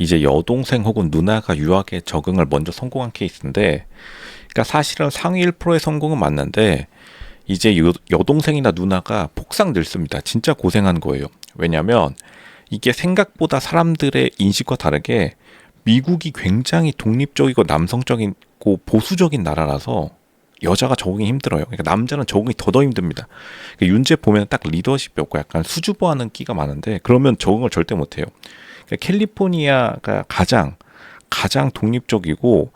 이제 여동생 혹은 누나가 유학에 적응을 먼저 성공한 케이스인데, 그러니까 사실은 상위 1%의 성공은 맞는데 이제 여동생이나 누나가 폭삭 늙습니다. 진짜 고생한 거예요. 왜냐면 이게 생각보다 사람들의 인식과 다르게 미국이 굉장히 독립적이고 남성적이고 보수적인 나라라서 여자가 적응이 힘들어요. 그러니까 남자는 적응이 더 힘듭니다. 그러니까 윤재 보면 딱 리더십이 없고 약간 수줍어하는 끼가 많은데 그러면 적응을 절대 못해요. 그러니까 캘리포니아가 가장 독립적이고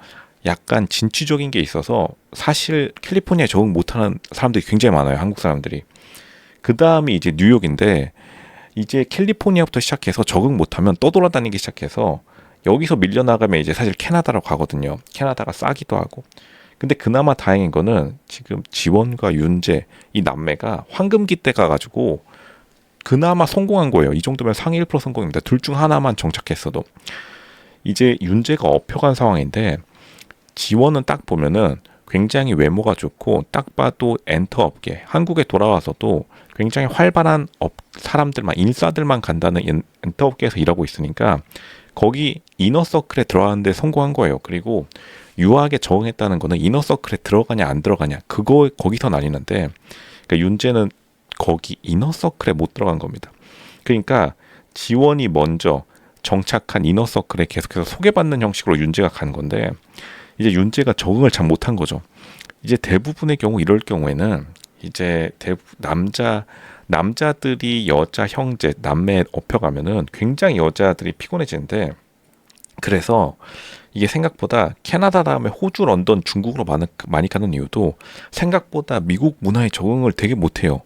약간 진취적인 게 있어서 사실 캘리포니아에 적응 못하는 사람들이 굉장히 많아요. 한국 사람들이. 그 다음이 이제 뉴욕인데 이제 캘리포니아부터 시작해서 적응 못하면 떠돌아다니기 시작해서 여기서 밀려나가면 이제 사실 캐나다로 가거든요. 캐나다가 싸기도 하고. 근데 그나마 다행인 거는 지금 지원과 윤재 이 남매가 황금기 때 가가지고 그나마 성공한 거예요. 이 정도면 상위 1% 성공입니다. 둘 중 하나만 정착했어도. 이제 윤재가 업혀간 상황인데 지원은 딱 보면은 굉장히 외모가 좋고 딱 봐도 엔터 업계 한국에 돌아와서도 굉장히 활발한 사람들만 인싸들만 간다는 엔터 업계에서 일하고 있으니까 거기 이너서클에 들어가는데 성공한 거예요. 그리고 유학에 적응했다는 거는 이너서클에 들어가냐 안 들어가냐 그거 거기서 나뉘는데 그러니까 윤재는 거기 이너서클에 못 들어간 겁니다. 그러니까 지원이 먼저 정착한 이너서클에 계속해서 소개받는 형식으로 윤재가 간 건데 이제 윤재가 적응을 잘 못한 거죠. 이제 대부분의 경우 이럴 경우에는 이제 남자들이 여자 형제 남매에 업혀가면은 굉장히 여자들이 피곤해지는데 그래서 이게 생각보다 캐나다 다음에 호주, 런던, 중국으로 많이 가는 이유도 생각보다 미국 문화에 적응을 되게 못해요.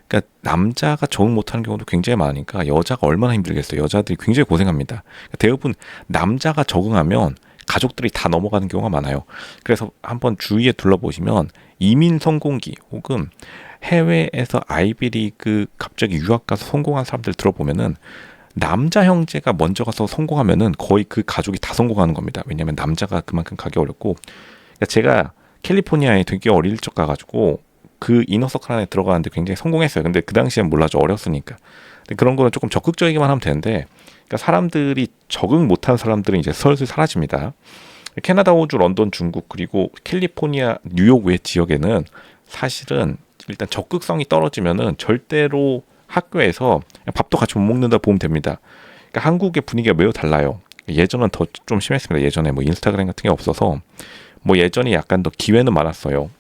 그러니까 남자가 적응 못하는 경우도 굉장히 많으니까 여자가 얼마나 힘들겠어요. 여자들이 굉장히 고생합니다. 그러니까 대부분 남자가 적응하면 가족들이 다 넘어가는 경우가 많아요. 그래서 한번 주위에 둘러보시면 이민 성공기 혹은 해외에서 아이비리그 갑자기 유학 가서 성공한 사람들 들어보면은 남자 형제가 먼저 가서 성공하면은 거의 그 가족이 다 성공하는 겁니다. 왜냐하면 남자가 그만큼 가기 어렵고 그러니까 제가 캘리포니아에 되게 어릴 적 가가지고 그 이너서클 안에 들어가는데 굉장히 성공했어요. 근데 그 당시엔 몰라죠. 어렸으니까. 근데 그런 거는 조금 적극적이기만 하면 되는데 그러니까 사람들이 적응 못한 사람들은 이제 슬슬 사라집니다. 캐나다, 호주, 런던, 중국 그리고 캘리포니아, 뉴욕 외 지역에는 사실은 일단 적극성이 떨어지면은 절대로 학교에서 밥도 같이 못 먹는다 보면 됩니다. 그러니까 한국의 분위기가 매우 달라요. 예전은 더 좀 심했습니다. 예전에 뭐 인스타그램 같은 게 없어서 뭐 예전이 약간 더 기회는 많았어요.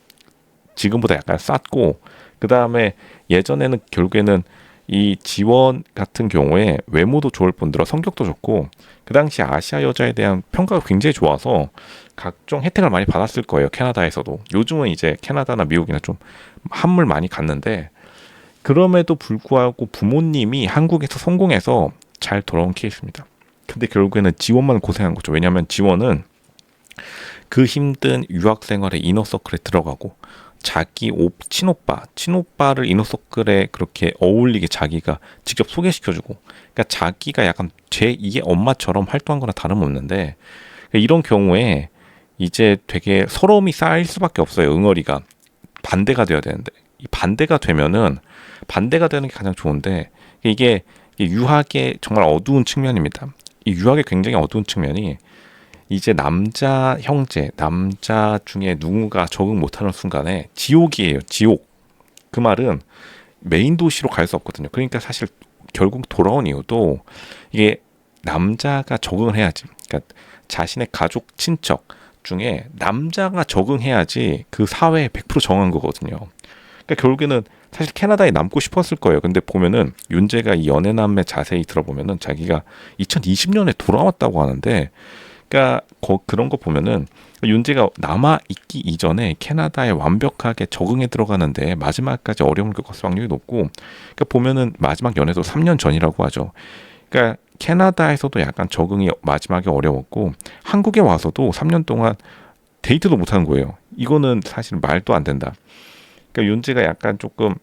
지금보다 약간 쌌고 그 다음에 예전에는 결국에는 이 지원 같은 경우에 외모도 좋을 뿐더러 성격도 좋고 그 당시 아시아 여자에 대한 평가가 굉장히 좋아서 각종 혜택을 많이 받았을 거예요. 캐나다에서도. 요즘은 이제 캐나다나 미국이나 좀 한물 많이 갔는데 그럼에도 불구하고 부모님이 한국에서 성공해서 잘 돌아온 케이스입니다. 근데 결국에는 지원만 고생한 거죠. 왜냐하면 지원은 그 힘든 유학 생활의 이너서클에 들어가고 자기 친오빠를 이너서클에 그렇게 어울리게 자기가 직접 소개시켜주고 그러니까 자기가 약간 제2의 엄마처럼 활동한 거나 다름없는데 그러니까 이런 경우에 이제 되게 서러움이 쌓일 수밖에 없어요. 응어리가 반대가 돼야 되는데 이 반대가 되면은 반대가 되는 게 가장 좋은데 이게 유학의 정말 어두운 측면입니다. 이 유학의 굉장히 어두운 측면이 이제 남자 형제, 남자 중에 누군가 적응 못하는 순간에 지옥이에요. 지옥. 그 말은 메인 도시로 갈 수 없거든요. 그러니까 사실 결국 돌아온 이유도 이게 남자가 적응을 해야지. 그러니까 자신의 가족, 친척 중에 남자가 적응해야지 그 사회에 100% 정한 거거든요. 그러니까 결국에는 사실 캐나다에 남고 싶었을 거예요. 근데 보면은 윤재가 이 연애남매 자세히 들어보면은 자기가 2020년에 돌아왔다고 하는데 그러니까 그런 거 보면은 윤재가 남아 있기 이전에 캐나다에 완벽하게 적응해 들어가는데 마지막까지 어려움을 겪었을 확률이 높고 그러니까 보면은 마지막 연애도 3년 전이라고 하죠. 그러니까 캐나다에서도 약간 적응이 마지막에 어려웠고 한국에 와서도 3년 동안 데이트도 못 하는 거예요. 이거는 사실 말도 안 된다. 그러니까 윤재가 약간 조금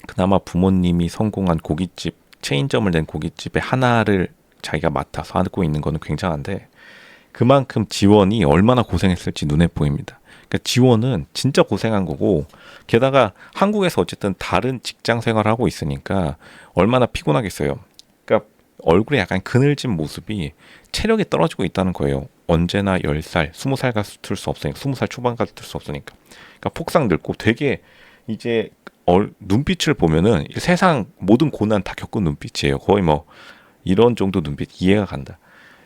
그나마 부모님이 성공한 고깃집 체인점을 낸 고깃집의 하나를 자기가 맡아서 하고 있는 거는 굉장한데 그만큼 지원이 얼마나 고생했을지 눈에 보입니다. 그러니까 지원은 진짜 고생한 거고 게다가 한국에서 어쨌든 다른 직장 생활을 하고 있으니까 얼마나 피곤하겠어요. 그러니까 얼굴에 약간 그늘진 모습이 체력이 떨어지고 있다는 거예요. 언제나 10살, 20살 같을 수 없으니까, 20살 초반 같을 수 없으니까. 그러니까 폭삭 늙고 되게 이제 눈빛을 보면은 세상 모든 고난 다 겪은 눈빛이에요. 거의 뭐 이런 정도 눈빛 이해가 간다.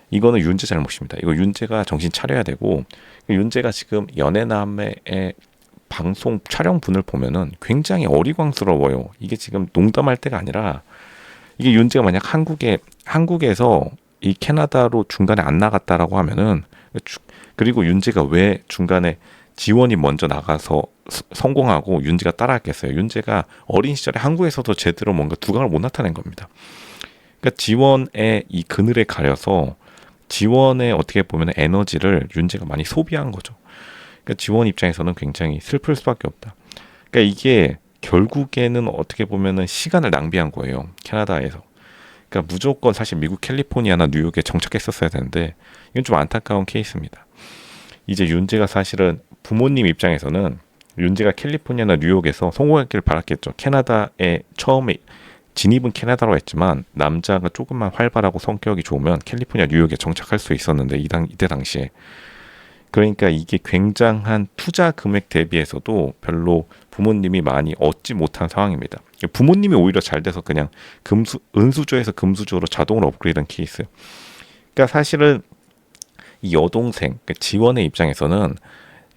이거는 윤재 잘못입니다. 이거 윤재가 정신 차려야 되고, 윤재가 지금 연애남의 방송 촬영분을 보면은 굉장히 어리광스러워요. 이게 지금 농담할 때가 아니라, 이게 윤재가 만약 한국에서 이 캐나다로 중간에 안 나갔다라고 하면은, 그리고 윤재가 왜 중간에 지원이 먼저 나가서 성공하고 윤재가 따라했겠어요. 윤재가 어린 시절에 한국에서도 제대로 뭔가 두각을 못 나타낸 겁니다. 그러니까 지원의 이 그늘에 가려서 지원의 어떻게 보면 에너지를 윤재가 많이 소비한 거죠. 그러니까 지원 입장에서는 굉장히 슬플 수밖에 없다. 그러니까 이게 결국에는 어떻게 보면은 시간을 낭비한 거예요. 캐나다에서. 그러니까 무조건 사실 미국 캘리포니아나 뉴욕에 정착했었어야 되는데, 이건 좀 안타까운 케이스입니다. 이제 윤재가 사실은 부모님 입장에서는 윤재가 캘리포니아나 뉴욕에서 성공했기를 바랐겠죠. 캐나다에 처음에 진입은 캐나다로 했지만 남자가 조금만 활발하고 성격이 좋으면 캘리포니아 뉴욕에 정착할 수 있었는데, 이때 당시에. 그러니까 이게 굉장한 투자 금액 대비해서도 별로 부모님이 많이 얻지 못한 상황입니다. 부모님이 오히려 잘 돼서 그냥 은수저에서 금수저로 자동으로 업그레이드한 케이스. 그러니까 사실은 이 여동생, 그러니까 지원의 입장에서는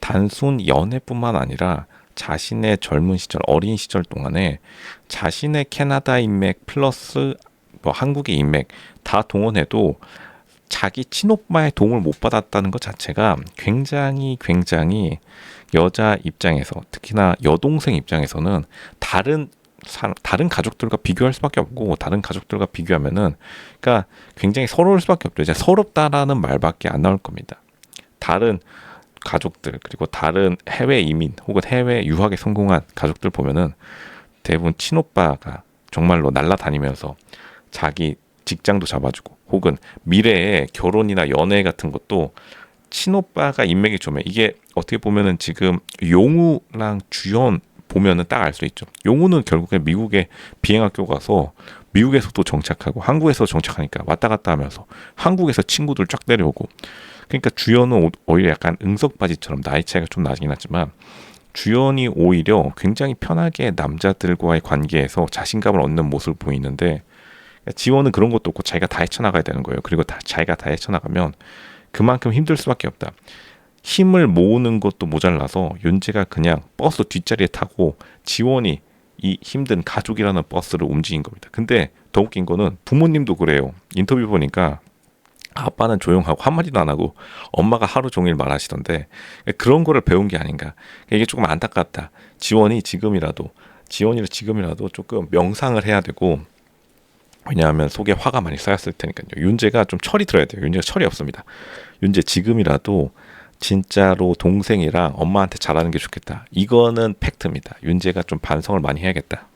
단순 연애뿐만 아니라 자신의 젊은 시절, 어린 시절 동안에 자신의 캐나다 인맥 플러스 뭐 한국의 인맥 다 동원해도 자기 친오빠의 도움을 못 받았다는 것 자체가 굉장히 여자 입장에서, 특히나 여동생 입장에서는 다른 가족들과 비교할 수밖에 없고, 다른 가족들과 비교하면은 그러니까 굉장히 서러울 수밖에 없죠. 이제 서럽다라는 말밖에 안 나올 겁니다. 다른 가족들, 그리고 다른 해외 이민 혹은 해외 유학에 성공한 가족들 보면은 대부분 친오빠가 정말로 날아다니면서 자기 직장도 잡아주고, 혹은 미래에 결혼이나 연애 같은 것도 친오빠가 인맥이 좋으면, 이게 어떻게 보면은 지금 용우랑 주연 보면은 딱 알 수 있죠. 용우는 결국에 미국에 비행학교 가서 미국에서도 정착하고 한국에서 정착하니까 왔다 갔다 하면서 한국에서 친구들 쫙 데려오고, 그러니까 주연은 오히려 약간 응석바지처럼, 나이 차이가 좀 나긴 하지만 주연이 오히려 굉장히 편하게 남자들과의 관계에서 자신감을 얻는 모습을 보이는데, 지원은 그런 것도 없고 자기가 다 헤쳐나가야 되는 거예요. 그리고 자기가 다 헤쳐나가면 그만큼 힘들 수밖에 없다. 힘을 모으는 것도 모자라서 윤재가 그냥 버스 뒷자리에 타고 지원이 이 힘든 가족이라는 버스를 움직인 겁니다. 근데 더 웃긴 거는 부모님도 그래요. 인터뷰 보니까 아빠는 조용하고 한마디도 안 하고 엄마가 하루 종일 말하시던데, 그런 거를 배운 게 아닌가. 이게 조금 안타깝다. 지원이 지금이라도 조금 명상을 해야 되고, 왜냐하면 속에 화가 많이 쌓였을 테니까요. 윤재가 좀 철이 들어야 돼요. 윤재가 철이 없습니다. 윤재 지금이라도 진짜로 동생이랑 엄마한테 잘하는 게 좋겠다. 이거는 팩트입니다. 윤재가 좀 반성을 많이 해야겠다.